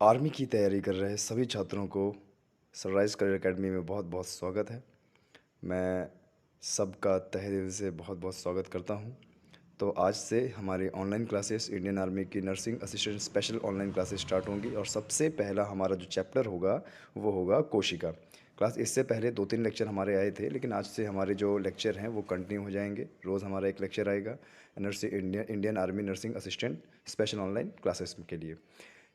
Army की तैयारी कर रहे सभी छात्रों को सनराइज़ करियर एकेडमी में बहुत बहुत स्वागत है। मैं सबका तहे दिल से बहुत बहुत स्वागत करता हूं। तो आज से हमारी ऑनलाइन क्लासेस इंडियन आर्मी की nursing assistant special online classes start होंगी और सबसे पहला हमारा जो चैप्टर होगा वो होगा कोशिका क्लास। इससे पहले 2-3 लेक्चर हमारे आए थे, लेकिन आज से हमारे जो लेक्चर हैं वो कंटिन्यू हो जाएंगे। रोज़ हमारा एक लेक्चर आएगा Indian army nursing assistant special online classes के लिए।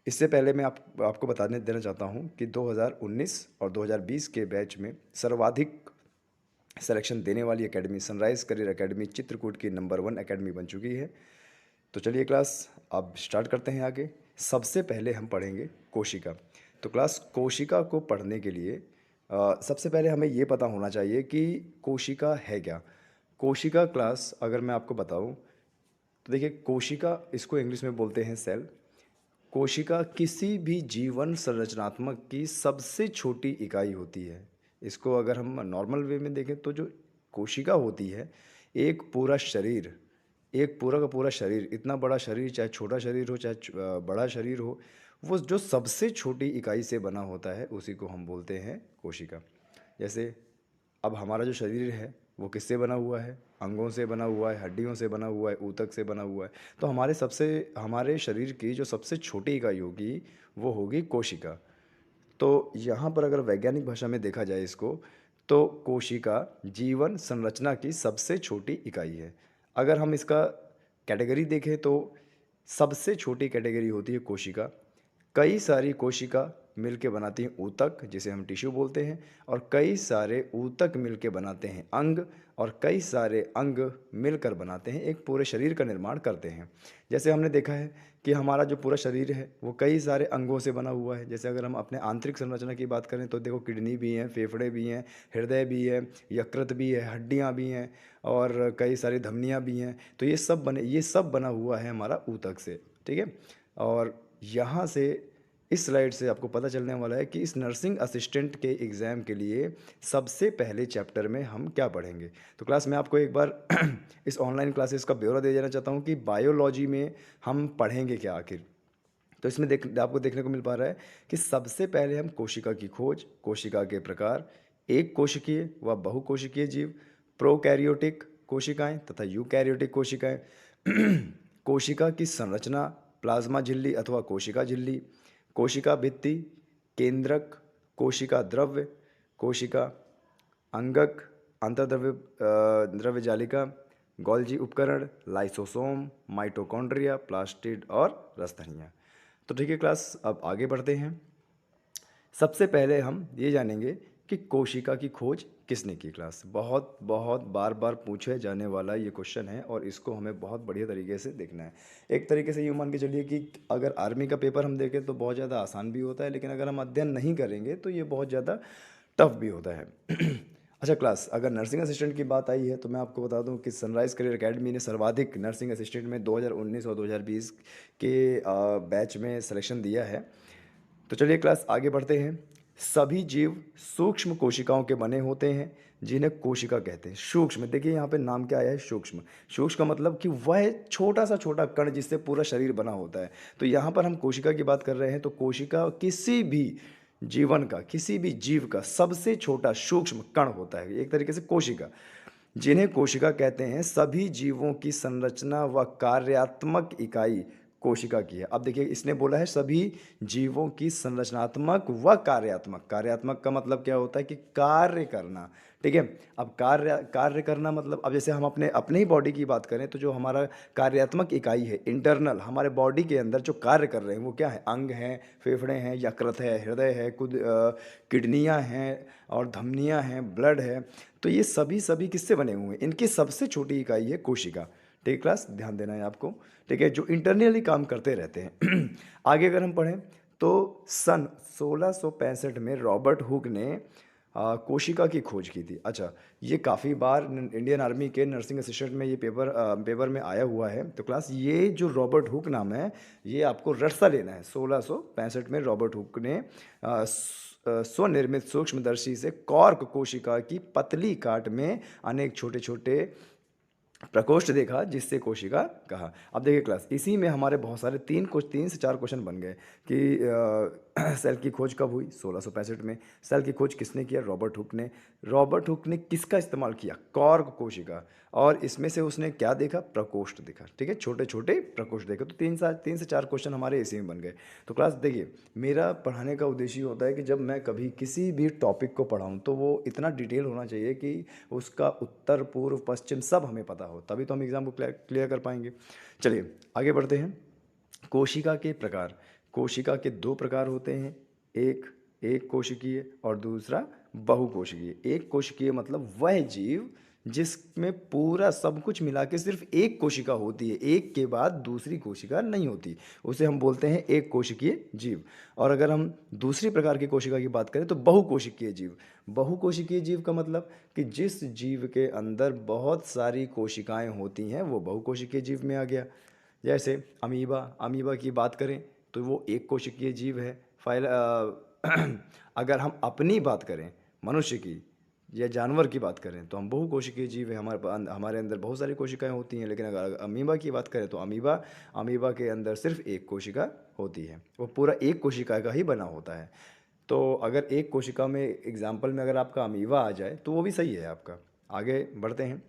इससे पहले मैं आपको बताने देना चाहता हूं कि 2019 और 2020 के बैच में सर्वाधिक सिलेक्शन देने वाली academy sunrise career academy Chitrakoot की नंबर 1 एकेडमी बन चुकी है। तो चलिए क्लास अब स्टार्ट करते हैं आगे। सबसे पहले हम पढ़ेंगे कोशिका। तो क्लास कोशिका को पढ़ने के लिए सबसे पहले हमें ये पता होना चाहिए कि कोशिका है क्या। कोशिका क्लास अगर मैं आपको बताऊं तो देखिए, कोशिका इसको इंग्लिश में बोलते हैं सेल। कोशिका किसी भी जीवन संरचनात्मक की सबसे छोटी इकाई होती है। इसको अगर हम नॉर्मल वे में देखें तो जो कोशिका होती है, एक पूरा शरीर, एक पूरा का पूरा शरीर, इतना बड़ा शरीर, चाहे छोटा शरीर हो चाहे बड़ा शरीर हो, वो जो सबसे छोटी इकाई से बना होता है उसी को हम बोलते हैं कोशिका। जैसे अब हमारा जो शरीर है वो किससे बना हुआ है? अंगों से बना हुआ है, हड्डियों से बना हुआ है, ऊतक से बना हुआ है। तो हमारे शरीर की जो सबसे छोटी इकाई होगी वो होगी कोशिका। तो यहाँ पर अगर वैज्ञानिक भाषा में देखा जाए इसको, तो कोशिका जीवन संरचना की सबसे छोटी इकाई है। अगर हम इसका कैटेगरी देखें तो सबसे छोटी कैटेगरी होती है कोशिका। कई सारी कोशिका मिलके बनाती हैं ऊतक, जिसे हम टिश्यू बोलते हैं, और कई सारे ऊतक मिलके बनाते हैं अंग, और कई सारे अंग मिलकर बनाते हैं एक पूरे शरीर का निर्माण करते हैं। जैसे हमने देखा है कि हमारा जो पूरा शरीर है वो कई सारे अंगों से बना हुआ है। जैसे अगर हम अपने आंतरिक संरचना की बात करें तो देखो, किडनी भी हैं, फेफड़े भी हैं, हृदय भी है, यकृत भी है, हड्डियाँ भी हैं, और कई सारी धमनियाँ भी हैं। तो ये सब बना हुआ है हमारा ऊतक से, ठीक है। और यहाँ से इस स्लाइड से आपको पता चलने वाला है कि इस नर्सिंग असिस्टेंट के एग्ज़ाम के लिए सबसे पहले चैप्टर में हम क्या पढ़ेंगे। तो क्लास में आपको एक बार इस ऑनलाइन क्लासेस का ब्यौरा दे देना चाहता हूँ कि बायोलॉजी में हम पढ़ेंगे क्या आखिर। तो इसमें आपको देखने को मिल पा रहा है कि सबसे पहले हम कोशिका की खोज, कोशिका के प्रकार, एक कोशिकीय व बहुकोशिकीय जीव, प्रोकैरियोटिक कोशिकाएं तथा यूकैरियोटिक कोशिकाएं, कोशिका की संरचना, प्लाज्मा झिल्ली अथवा कोशिका झिल्ली, कोशिका भित्ति, केंद्रक, कोशिका द्रव्य, कोशिका अंगक, अंतर्द्रव्य द्रव्य जालिका, गोल्जी उपकरण, लाइसोसोम, माइटोकॉन्ड्रिया, प्लास्टिड और रसधनिया। तो ठीक है क्लास, अब आगे बढ़ते हैं। सबसे पहले हम ये जानेंगे कि कोशिका की खोज किसने की। क्लास बहुत बहुत बार बार पूछे जाने वाला ये क्वेश्चन है और इसको हमें बहुत बढ़िया तरीके से देखना है। एक तरीके से यूँ मान के चलिए कि अगर आर्मी का पेपर हम देखें तो बहुत ज़्यादा आसान भी होता है, लेकिन अगर हम अध्ययन नहीं करेंगे तो ये बहुत ज़्यादा टफ भी होता है। अच्छा क्लास, अगर नर्सिंग असिस्टेंट की बात आई है तो मैं आपको बता दूं कि सनराइज़ करियर एकेडमी ने सर्वाधिक नर्सिंग असिस्टेंट में 2019 और 2020 के बैच में सिलेक्शन दिया है। तो चलिए क्लास आगे बढ़ते हैं। सभी जीव सूक्ष्म कोशिकाओं के बने होते हैं जिन्हें कोशिका कहते हैं। सूक्ष्म, देखिए यहाँ पे नाम क्या आया है, सूक्ष्म। सूक्ष्म का मतलब कि वह छोटा सा छोटा कण जिससे पूरा शरीर बना होता है। तो यहाँ पर हम कोशिका की बात कर रहे हैं, तो कोशिका किसी भी जीवन का, किसी भी जीव का सबसे छोटा सूक्ष्म कण होता है, एक तरीके से कोशिका, जिन्हें कोशिका कहते हैं। सभी जीवों की संरचना व कार्यात्मक इकाई कोशिका की है। अब देखिए, इसने बोला है सभी जीवों की संरचनात्मक व कार्यात्मक। कार्यात्मक का मतलब क्या होता है कि कार्य करना, ठीक है। अब कार्य कार्य करना मतलब, अब जैसे हम अपने अपने ही बॉडी की बात करें तो जो हमारा कार्यात्मक इकाई है, इंटरनल हमारे बॉडी के अंदर जो कार्य कर रहे हैं वो क्या है? अंग हैं, फेफड़े हैं, यकृत है, हृदय है, किडनियाँ हैं और धमनियाँ हैं, ब्लड है। तो ये सभी सभी किससे बने हुए हैं? इनकी सबसे छोटी इकाई है कोशिका। ठीक है क्लास, ध्यान देना है आपको, ठीक है, जो इंटरनली काम करते रहते हैं। आगे अगर हम पढ़ें तो सन 1665 में रॉबर्ट हुक ने कोशिका की खोज की थी। अच्छा, ये काफ़ी बार इंडियन आर्मी के नर्सिंग असिस्टेंट में ये पेपर में आया हुआ है। तो क्लास, ये जो रॉबर्ट हुक नाम है ये आपको रट सा लेना है। 1665 में रॉबर्ट हुक ने स्वनिर्मित सूक्ष्मदर्शी से कॉर्क कोशिका की पतली काट में अनेक छोटे छोटे प्रकोष्ठ देखा जिससे कोशिका कहा। अब देखिए क्लास, इसी में हमारे बहुत सारे 3 से 4 क्वेश्चन बन गए कि सेल की खोज कब हुई? 1665 में। सेल की खोज किसने किया? रॉबर्ट हुक ने। रॉबर्ट हुक ने किसका इस्तेमाल किया? कॉर्क कोशिका। और इसमें से उसने क्या देखा? प्रकोष्ठ देखा। ठीक है, छोटे छोटे प्रकोष्ठ देखे। तो 3 से 4 क्वेश्चन हमारे इसी में बन गए। तो क्लास देखिए, मेरा पढ़ाने का उद्देश्य ये होता है कि जब मैं कभी किसी भी टॉपिक को पढ़ाऊँ तो वो इतना डिटेल होना चाहिए कि उसका उत्तर पूर्व पश्चिम सब हमें पता हो, तभी तो हम एग्ज़ाम को क्लियर कर पाएंगे। चलिए आगे बढ़ते हैं। कोशिका के प्रकार। कोशिका के 2 प्रकार होते हैं, एक एक कोशिकीय और दूसरा बहुकोशिकीय। एक कोशिकीय मतलब वह जीव जिसमें पूरा सब कुछ मिला के सिर्फ एक कोशिका होती है, एक के बाद दूसरी कोशिका नहीं होती, उसे हम बोलते हैं एक कोशिकीय जीव। और अगर हम दूसरी प्रकार की कोशिका की बात करें तो बहुकोशिकीय जीव। बहुकोशिकीय जीव का मतलब कि जिस जीव के अंदर बहुत सारी कोशिकाएं होती हैं वो बहुकोशिकीय जीव में आ गया। जैसे अमीबा, अमीबा की बात करें तो वो एक कोशिकीय जीव है। अगर हम अपनी बात करें, मनुष्य की या जानवर की बात करें तो हम बहुकोशिकीय जीव है, हमारे अंदर बहुत सारी कोशिकाएं होती हैं। लेकिन अगर अमीबा की बात करें तो अमीबा के अंदर सिर्फ एक कोशिका होती है, वो पूरा एक कोशिका का ही बना होता है। तो अगर एक कोशिका में एग्जाम्पल में अगर आपका अमीबा आ जाए तो वो भी सही है आपका। आगे बढ़ते हैं।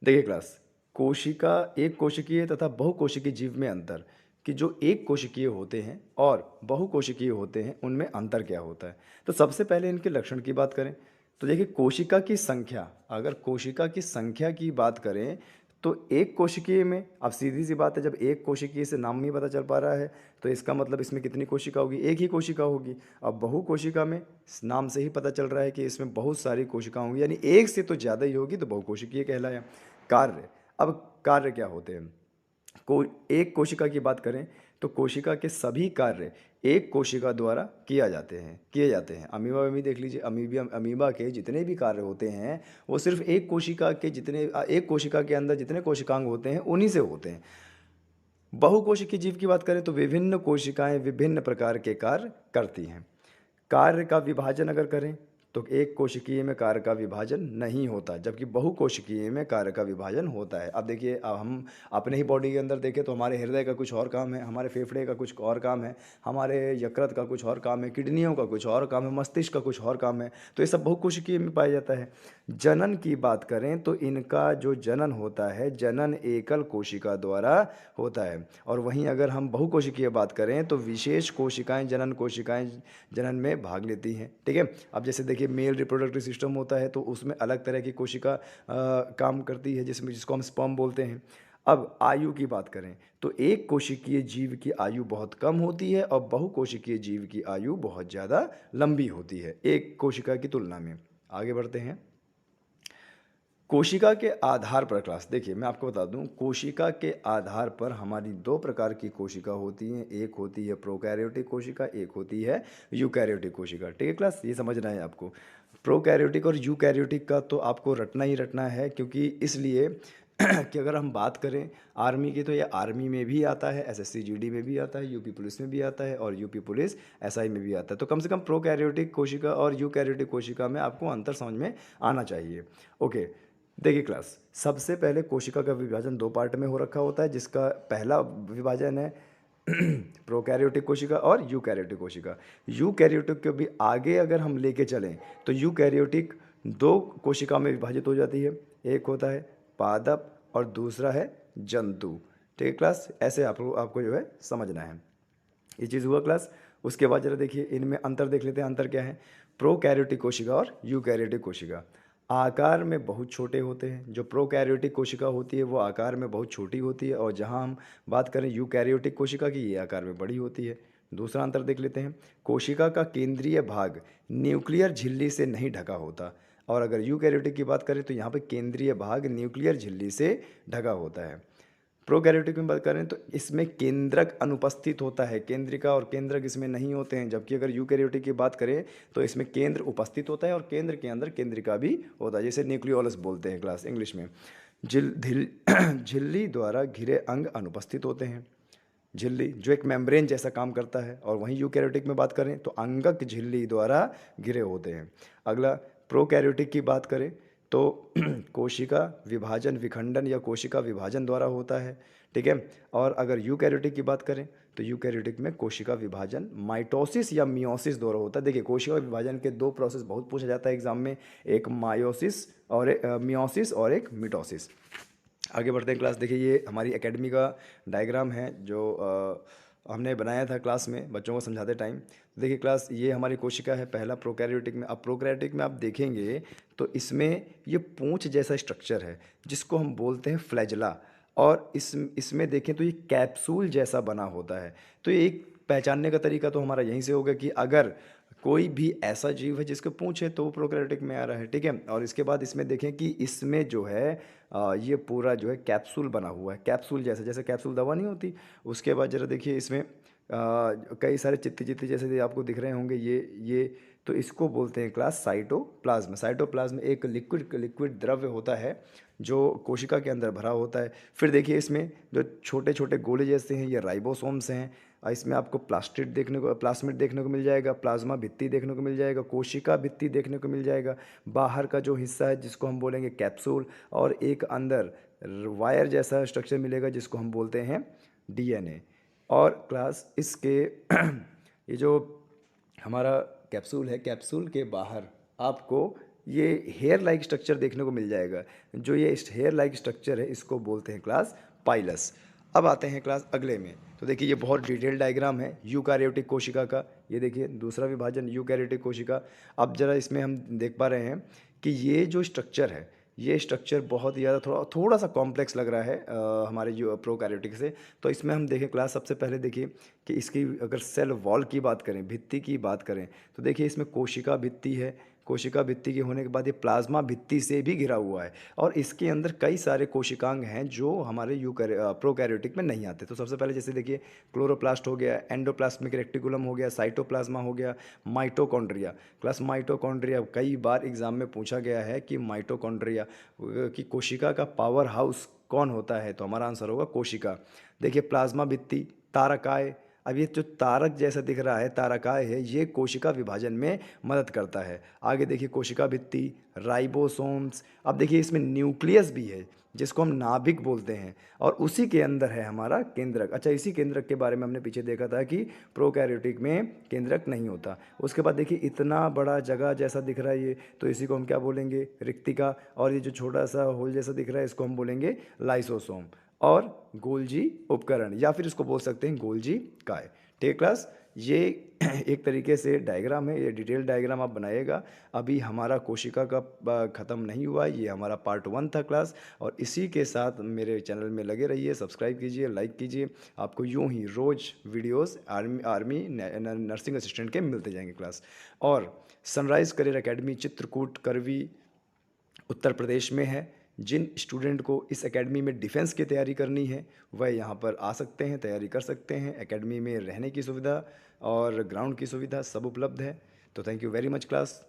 देखिए क्लास, कोशिका एक कोशिकीय तथा बहुकोशिकीय जीव में अंतर, कि जो एक कोशिकीय होते हैं और बहुकोशिकीय होते हैं उनमें अंतर क्या होता है। तो सबसे पहले इनके लक्षण की बात करें तो देखिए, कोशिका की संख्या, अगर कोशिका की संख्या की बात करें तो एक कोशिकीय में, अब सीधी सी बात है, जब एक कोशिकीय से नाम नहीं पता चल पा रहा है तो इसका मतलब इसमें कितनी कोशिका होगी? एक ही कोशिका होगी। अब बहुकोशिका में नाम से ही पता चल रहा है कि इसमें बहुत सारी कोशिका होंगी, यानी एक से तो ज़्यादा ही होगी, तो बहुकोशिकीय कहलाया। कार्य, अब कार्य क्या होते हैं? एक कोशिका की बात करें तो कोशिका के सभी कार्य एक कोशिका द्वारा किए जाते हैं। अमीबा में भी देख लीजिए, अमीबा के जितने भी कार्य होते हैं वो सिर्फ एक कोशिका के अंदर जितने कोशिकांग होते हैं उन्हीं से होते हैं। बहुकोशिकीय जीव की बात करें तो विभिन्न कोशिकाएं विभिन्न प्रकार के कार्य करती हैं। कार्य का विभाजन अगर करें तो एक कोशिकीय में कार्य का विभाजन नहीं होता, जबकि बहुकोशिकीय में कार्य का विभाजन होता है। अब देखिए, अब हम अपने ही बॉडी के अंदर देखें तो हमारे हृदय का कुछ और काम है, हमारे फेफड़े का कुछ और काम है, हमारे यकृत का कुछ और काम है, किडनियों का कुछ और काम है, मस्तिष्क का कुछ और काम है। तो ये सब बहुकोशिकीय में पाया जाता है। जनन की बात करें तो इनका जो जनन होता है, जनन एकल कोशिका द्वारा होता है। और वहीं अगर हम बहुकोशिकीय बात करें तो विशेष कोशिकाएं जनन में भाग लेती हैं। ठीक है, अब जैसे देखिए, मेल रिप्रोडक्टिव सिस्टम होता है तो उसमें अलग तरह की कोशिका काम करती है, जिसको हम स्पर्म बोलते हैं। अब आयु की बात करें तो एक कोशिकीय जीव की आयु बहुत कम होती है और बहुकोशिकीय जीव की आयु बहुत ज़्यादा लंबी होती है एक कोशिका की तुलना में। आगे बढ़ते हैं। कोशिका के आधार पर क्लास, देखिए मैं आपको बता दूं, कोशिका के आधार पर हमारी 2 प्रकार की कोशिका होती हैं। एक होती है प्रोकैरियोटिक कोशिका, एक होती है यूकैरियोटिक कोशिका। ठीक है क्लास, ये समझना है आपको। प्रोकैरियोटिक और यूकैरियोटिक का तो आपको रटना ही रटना है, क्योंकि इसलिए कि अगर हम बात करें आर्मी की तो ये आर्मी में भी आता है, एसएससी जीडी में भी आता है, यूपी पुलिस में भी आता है और यूपी पुलिस एसआई में भी आता है। तो कम से कम प्रोकैरियोटिक कोशिका और यूकैरियोटिक कोशिका में आपको अंतर समझ में आना चाहिए। ओके, देखिए क्लास, सबसे पहले कोशिका का विभाजन 2 पार्ट में हो रखा होता है, जिसका पहला विभाजन है प्रोकैरियोटिक कोशिका और यूकैरियोटिक कोशिका। यूकैरियोटिक के भी आगे अगर हम लेके चलें तो यूकैरियोटिक 2 कोशिका में विभाजित हो जाती है। एक होता है पादप और दूसरा है जंतु। ठीक है क्लास, ऐसे आपको जो है समझना है। ये चीज़ हुआ क्लास। उसके बाद जरा देखिए, इनमें अंतर देख लेते हैं। अंतर क्या है? प्रोकैरियोटिक कोशिका और यूकैरियोटिक कोशिका आकार में बहुत छोटे होते हैं। जो प्रोकैरियोटिक कोशिका होती है वो आकार में बहुत छोटी होती है, और जहां हम बात करें यूकैरियोटिक कोशिका की, ये आकार में बड़ी होती है। दूसरा अंतर देख लेते हैं। कोशिका का केंद्रीय भाग न्यूक्लियर झिल्ली से नहीं ढका होता, और अगर यूकैरियोटिक की बात करें तो यहाँ पर केंद्रीय भाग न्यूक्लियर झिल्ली से ढका होता है। प्रोकैरियोटिक में बात करें तो इसमें केंद्रक अनुपस्थित होता है, केंद्रिका और केंद्रक इसमें नहीं होते हैं। जबकि अगर यूकैरियोटिक की बात करें तो इसमें केंद्र उपस्थित होता है और केंद्र के अंदर केंद्रिका भी होता है, जैसे न्यूक्लियोलस बोलते हैं क्लास इंग्लिश में। झिल्ली द्वारा घिरे अंग अनुपस्थित होते हैं। झिल्ली जो एक मेम्ब्रेन जैसा काम करता है, और वहीं यूकैरियोटिक में बात करें तो अंगक झिल्ली द्वारा घिरे होते हैं। अगला, प्रोकैरियोटिक की बात करें तो कोशिका विभाजन विखंडन या कोशिका विभाजन द्वारा होता है, ठीक है। और अगर यूकैरियोटिक की बात करें तो यूकैरियोटिक में कोशिका विभाजन माइटोसिस या मियोसिस द्वारा होता है। देखिए, कोशिका विभाजन के दो प्रोसेस बहुत पूछा जाता है एग्जाम में, एक मायोसिस और मियोसिस और एक मिटोसिस। आगे बढ़ते हैं क्लास। देखिए, ये हमारी एकेडमी का डायग्राम है जो हमने बनाया था क्लास में बच्चों को समझाते टाइम। देखिए क्लास, ये हमारी कोशिका है पहला प्रोकैरियोटिक में। अब प्रोकैरियोटिक में आप देखेंगे तो इसमें ये पूंछ जैसा स्ट्रक्चर है जिसको हम बोलते हैं फ्लैजला, और इसमें देखें तो ये कैप्सूल जैसा बना होता है। तो ये एक पहचानने का तरीका तो हमारा यहीं से होगा कि अगर कोई भी ऐसा जीव है जिसके पूंछ है तो वो प्रोकैरियोटिक में आ रहा है, ठीक है। और इसके बाद इसमें देखें कि इसमें जो है ये पूरा जो है कैप्सूल बना हुआ है, कैप्सूल जैसे, जैसे कैप्सूल दवा नहीं होती। उसके बाद जरा देखिए इसमें कई सारे चित्ती चित्ती जैसे आपको दिख रहे होंगे, ये तो इसको बोलते हैं क्लास साइटोप्लाज्म। साइटोप्लाज्म एक लिक्विड द्रव्य होता है जो कोशिका के अंदर भरा होता है। फिर देखिए इसमें जो छोटे छोटे गोले जैसे हैं ये राइबोसोम्स हैं। इसमें आपको प्लास्मिड देखने को मिल जाएगा, प्लाज्मा भित्ति देखने को मिल जाएगा, कोशिका भित्ति देखने को मिल जाएगा, बाहर का जो हिस्सा है जिसको हम बोलेंगे कैप्सूल, और एक अंदर वायर जैसा स्ट्रक्चर मिलेगा जिसको हम बोलते हैं डीएनए। और क्लास इसके ये जो हमारा कैप्सूल है, कैप्सूल के बाहर आपको ये हेयर लाइक स्ट्रक्चर देखने को मिल जाएगा। जो ये हेयर लाइक स्ट्रक्चर है इसको बोलते हैं क्लास पाइलस। अब आते हैं क्लास अगले में। तो देखिए, ये बहुत डिटेल डायग्राम है यूकैरियोटिक कोशिका का। ये देखिए दूसरा विभाजन यूकैरियोटिक कोशिका। अब जरा इसमें हम देख पा रहे हैं कि ये जो स्ट्रक्चर है, ये स्ट्रक्चर बहुत ही ज़्यादा थोड़ा सा कॉम्प्लेक्स लग रहा है हमारे जो प्रोकैरियोटिक से। तो इसमें हम देखें क्लास, सबसे पहले देखिए कि इसकी अगर सेल वॉल की बात करें, भित्ति की बात करें, तो देखिए इसमें कोशिका भित्ति है। कोशिका भित्ति के होने के बाद ये प्लाज्मा भित्ति से भी घिरा हुआ है, और इसके अंदर कई सारे कोशिकांग हैं जो हमारे प्रोकैरियोटिक में नहीं आते। तो सबसे पहले जैसे देखिए क्लोरोप्लास्ट हो गया, एंडोप्लाज्मिक रेक्टिकुलम हो गया, साइटोप्लाज्मा हो गया, माइटोकॉन्ड्रिया। क्लास माइटोकॉन्ड्रिया कई बार एग्जाम में पूछा गया है कि माइटोकॉन्ड्रिया की कोशिका का पावर हाउस कौन होता है, तो हमारा आंसर होगा कोशिका। देखिए प्लाज्मा भित्ति, तारकाय। अब ये जो तारक जैसा दिख रहा है, तारकाय है, ये कोशिका विभाजन में मदद करता है। आगे देखिए कोशिका भित्ति, राइबोसोम्स। अब देखिए इसमें न्यूक्लियस भी है जिसको हम नाभिक बोलते हैं, और उसी के अंदर है हमारा केंद्रक। अच्छा, इसी केंद्रक के बारे में हमने पीछे देखा था कि प्रोकैरियोटिक में केंद्रक नहीं होता। उसके बाद देखिए इतना बड़ा जगह जैसा दिख रहा है ये, तो इसी को हम क्या बोलेंगे, रिक्तिका। और ये जो छोटा सा होल जैसा दिख रहा है इसको हम बोलेंगे लाइसोसोम। और गोल्जी उपकरण, या फिर इसको बोल सकते हैं गोल्जी काय। ठीक है क्लास, ये एक तरीके से डायग्राम है, ये डिटेल डायग्राम आप बनाइएगा। अभी हमारा कोशिका का ख़त्म नहीं हुआ, ये हमारा पार्ट 1 था क्लास। और इसी के साथ मेरे चैनल में लगे रहिए, सब्सक्राइब कीजिए, लाइक कीजिए। आपको यूं ही रोज़ वीडियोस आर्मी नर्सिंग असिस्टेंट के मिलते जाएंगे क्लास। और सनराइज़ करियर एकेडमी चित्रकूट करवी उत्तर प्रदेश में है। जिन स्टूडेंट को इस एकेडमी में डिफेंस की तैयारी करनी है वह यहाँ पर आ सकते हैं, तैयारी कर सकते हैं। एकेडमी में रहने की सुविधा और ग्राउंड की सुविधा सब उपलब्ध है। तो thank you very much class.